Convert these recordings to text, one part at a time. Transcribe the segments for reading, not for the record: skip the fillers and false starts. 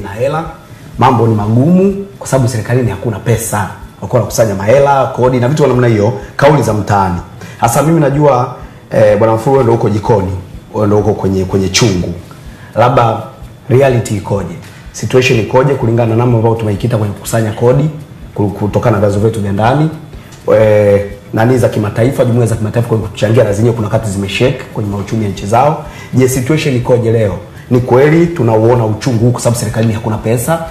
haina hela, mambo ni magumu kwa sababu serikalini hakuna pesa. Wako nakusanya mahela, kodi na vitu namna hiyo, kauli za mtaani. Hasa mimi najua bwana Mafuru ndio uko jikoni, ndio uko kwenye chungu. Labda reality ikoje? Situation ikoje kulingana na namna ambao tumeikita kwenye kukusanya kodi kutokana na vyanzo vyetu vya ndani? Nani za kimataifa, jumuiya za kimataifa kwa kuchangia na zenyewe kuna kati zimeshake kwenye mauchumi ya nchi zao. Je, situation ikoje leo? Ni kweli tunauona uchungu kwa sababu serikalini hakuna pesa,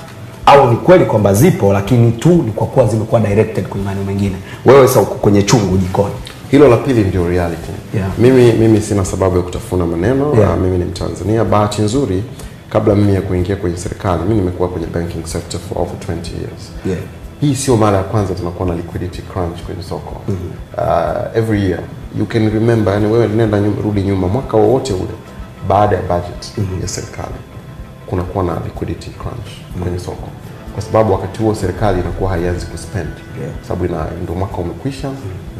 au ni kweli kwamba zipo lakini tu ni kwa kuwa zimekuwa directed kwenye maeneo mengine? Wewe sasa uko kwenye chungu jikoni. Hilo la pili ndio reality. Mimi sina sababu ya kutafuna maneno. Mimi ni Mtanzania. Bahati nzuri kabla mimi ya kuingia kwenye serikali, mimi nimekuwa kwenye banking sector for over 20 years. Hii sio mara ya kwanza tunakuwa na liquidity crunch kwenye soko. Every year you can remember, yani wewe nenda rudi nyuma mwaka wowote ule baada ya budget ya serikali kunakuwa na liquidity crunch kwenye soko, kwa sababu wakati huo serikali inakuwa haianzi kuspend, sababu ndio mwaka umekwisha,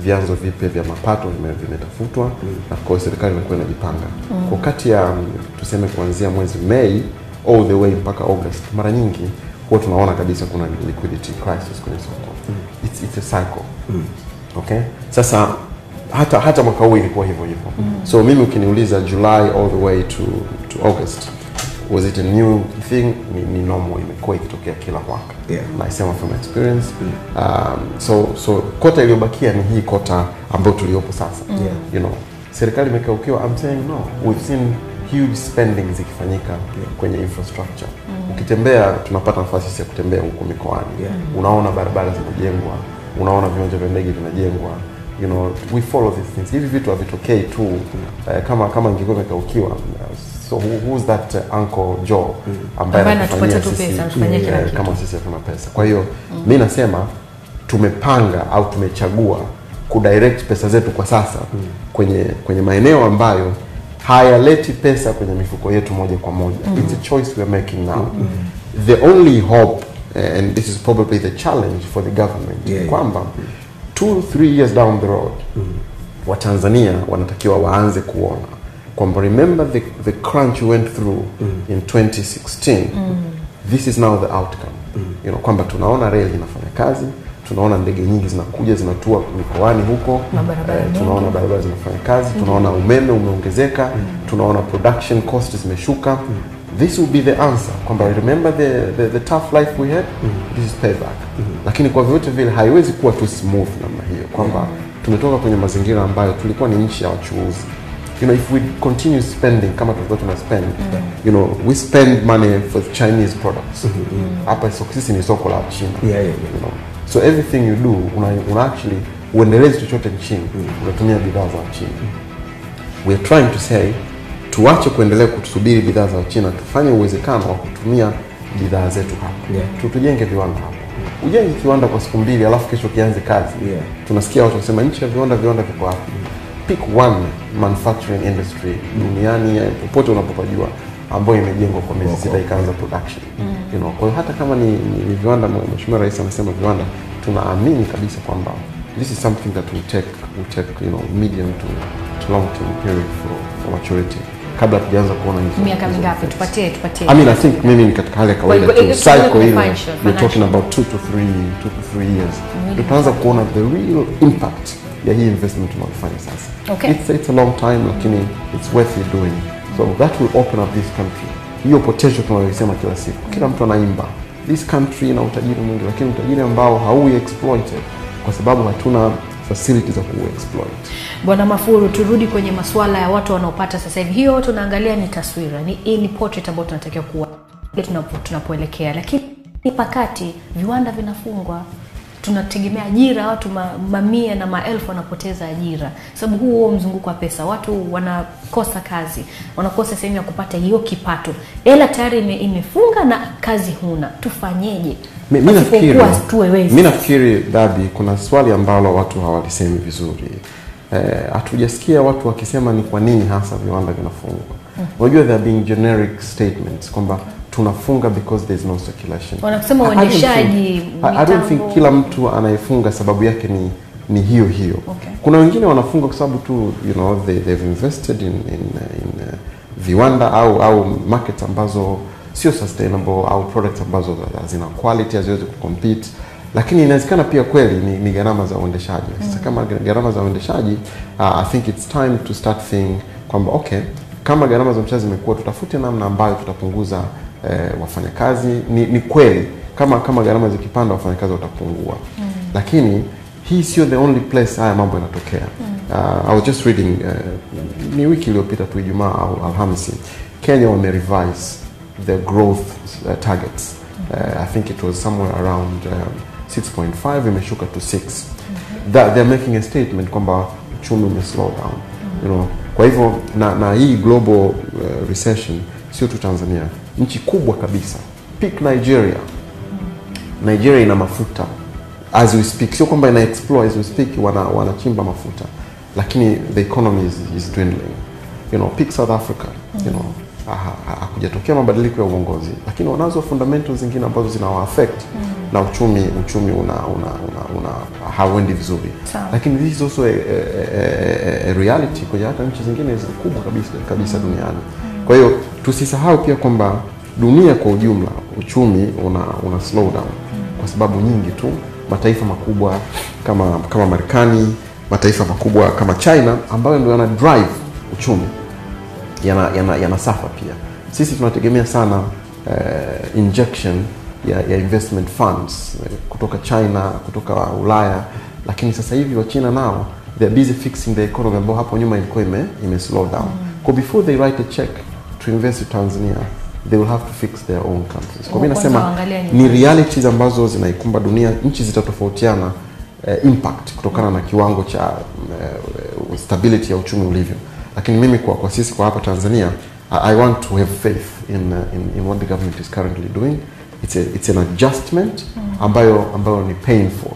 vyanzo vipya vya mapato vimetafutwa, na kwa serikali inakuwa inajipanga. Kwa kati ya tuseme kuanzia mwezi Mei all the way mpaka August, mara nyingi huwa tunaona kabisa kuna liquidity crisis kwenye soko. It's a cycle. Okay? Sasa hata mwaka huu ilikuwa hivyo. So mimi ukiniuliza July all the way to August, was it a new thing? Ni normal, imekuwa ikitokea kila mwaka. Naisema from experience. So kota iliyobakia ni hii kota ambayo tuliopo sasa. You know, serikali imekaukiwa. I'm saying no. We've seen huge spending zikifanyika kwenye infrastructure. Ukitembea, tunapata nafasi ya kutembea huko mikoani. Unaona barabara zinajengwa, unaona viwanja vya ndege vinajengwa. You know, we follow these things. Hivi vitu havitokei tu kama ingekuwa imekaukiwa. So who's that Uncle Joe ambaye anatufanyia pesa, kama sisi hatuna pesa? Kwa hiyo mimi nasema tumepanga au tumechagua kudirect pesa zetu kwa sasa kwenye maeneo ambayo hayaleti pesa kwenye mifuko yetu moja kwa moja. It's a choice we are making now. The only hope, and this is probably the challenge for the government, kwamba 2-3 years down the road Watanzania wanatakiwa waanze kuona kwamba remember the crunch we went through in 2016. This is now the outcome. You know, kwamba tunaona reli inafanya kazi, tunaona ndege nyingi zinakuja zinatua mikoani huko, tunaona barabara zinafanya kazi, tunaona umeme umeongezeka, tunaona production costs zimeshuka. This will be the answer. Kwamba remember the tough life we had, this is payback. Lakini kwa vyote vile haiwezi kuwa tu smooth namna hiyo, kwamba tumetoka kwenye mazingira ambayo tulikuwa ni nchi ya wachuuzi. You know, if we continue spending kama tulikuwa tunaspend, you know, we spend money for Chinese products. Hapa sisi ni soko la China. You know, so everything you do, una actually uendeleze chochote nchini, unatumia bidhaa za China. We are trying to say tuache kuendelea kutusubiri bidhaa za China, tufanye uwezekano wa kutumia bidhaa zetu hapa. Tujenge viwanda hapa. Ujenge kiwanda kwa siku 2 alafu kesho kianze kazi. Tunasikia watu wanasema nchi ya viwanda viko hapa. Pick one manufacturing industry duniani popote unapopajua ambayo imejengwa kwa miezi 6 ikaanza production. You know, kwa hata kama ni viwanda, Mheshimiwa Rais anasema viwanda, tunaamini kabisa kwamba this is something that will take you know, medium to long term period for maturity. Kabla tujaanza kuona hizo miaka mingapi tupatie I mean, I think mimi ni katika hali ya kawaida tu cycle ile, we're talking about 2 to 3 years. Tutaanza kuona the real impact ya hii investment tunayofanya sasa. It's a long time, lakini it's worth it doing. So that will open up this country. Hiyo potential tunayosema kila siku. Kila mtu anaimba this country ina utajiri mwingi, lakini utajiri ambao hauwi exploited kwa sababu hatuna facilities za ku-exploit. Bwana Mafuru, turudi kwenye masuala ya watu wanaopata sasa hivi. Hiyo tunaangalia ni taswira, ni portrait ambayo tunatakiwa kuwa tunapoelekea. Lakini pakati viwanda vinafungwa, tunategemea ajira, watu mamia na maelfu wanapoteza ajira. Sababu huo mzunguko wa pesa, watu wanakosa kazi, wanakosa sehemu ya kupata hiyo kipato. Hela tayari imefunga na kazi huna. Tufanyeje? Mimi nafikiri Dabi, kuna swali ambalo watu hawalisemi vizuri. Hatujasikia watu wakisema ni kwa nini hasa viwanda vinafungwa. Unajua there being generic statements kwamba tunafunga because there's no circulation. Wanasema uendeshaji I don't think kila mtu anayefunga sababu yake ni hiyo. Kuna wengine wanafunga kwa sababu tu, you know, they've invested in viwanda au market ambazo sio sustainable, au products ambazo zina quality haziwezi kucompete. Lakini inawezekana pia kweli ni gharama za uendeshaji. Sasa kama gharama za uendeshaji, I think it's time to start thinking kwamba okay, kama gharama za uendeshaji zimekuwa, tutafute namna ambayo tutapunguza wafanyakazi. Ni kweli kama gharama zikipanda wafanyakazi watapungua. Lakini hii sio the only place haya mambo yanatokea. I was just reading ni wiki iliyopita tu, Ijumaa au Alhamisi, Kenya wame revise the growth targets. I think it was somewhere around 6.5, imeshuka to 6. That they're making a statement kwamba uchumi ume slow down. You know, kwa hivyo na hii global recession sio tu Tanzania, nchi kubwa kabisa, pick Nigeria. Nigeria ina mafuta as we speak, sio kwamba ina explore as we speak, wanachimba mafuta, lakini the economy is dwindling. You know, pick South Africa. You know, hakujatokea mabadiliko ya uongozi, lakini wanazo fundamentals zingine ambazo zinawa affect na uchumi una hauendi vizuri. Lakini this is also a reality kwa hata nchi zingine kubwa kabisa duniani. Kwa hiyo tusisahau pia kwamba dunia kwa ujumla uchumi una slow down kwa sababu nyingi tu. Mataifa makubwa kama Marekani, mataifa makubwa kama China ambayo ndio yana drive uchumi yana suffer pia. Sisi tunategemea sana injection ya investment funds kutoka China, kutoka Ulaya, lakini sasa hivi wa China nao they're busy fixing the economy ambayo hapo nyuma ilikuwa ime slow down. So before they write a check to invest in Tanzania, they will have to fix their own countries. Kwa mimi nasema ni realities ambazo zinaikumba dunia. Nchi zitatofautiana impact kutokana na kiwango cha stability ya uchumi ulivyo. Lakini mimi kwa sisi kwa hapa Tanzania, I want to have faith in what the government is currently doing. It's an adjustment ambayo ni painful.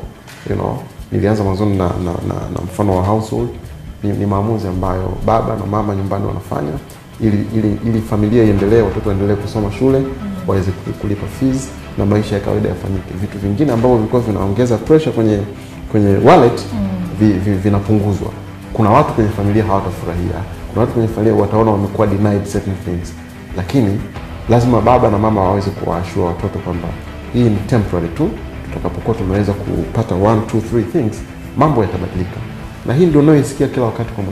You know, nilianza mwanzoni na mfano wa household. Ni maamuzi ambayo baba na mama nyumbani wanafanya ili familia iendelee, watoto waendelee kusoma shule, waweze kulipa fees na maisha ya kawaida yafanyike. Vitu vingine ambavyo vilikuwa vinaongeza pressure kwenye wallet vinapunguzwa. Kuna watu kwenye familia hawatafurahia. Kuna watu kwenye familia wataona wamekuwa denied certain things. Lakini lazima baba na mama waweze kuwaashua watoto kwamba hii ni temporary tu. Tutakapokuwa tumeweza kupata 1, 2, 3 things, mambo yatabadilika. Na hii ndio unayoisikia kila wakati kwa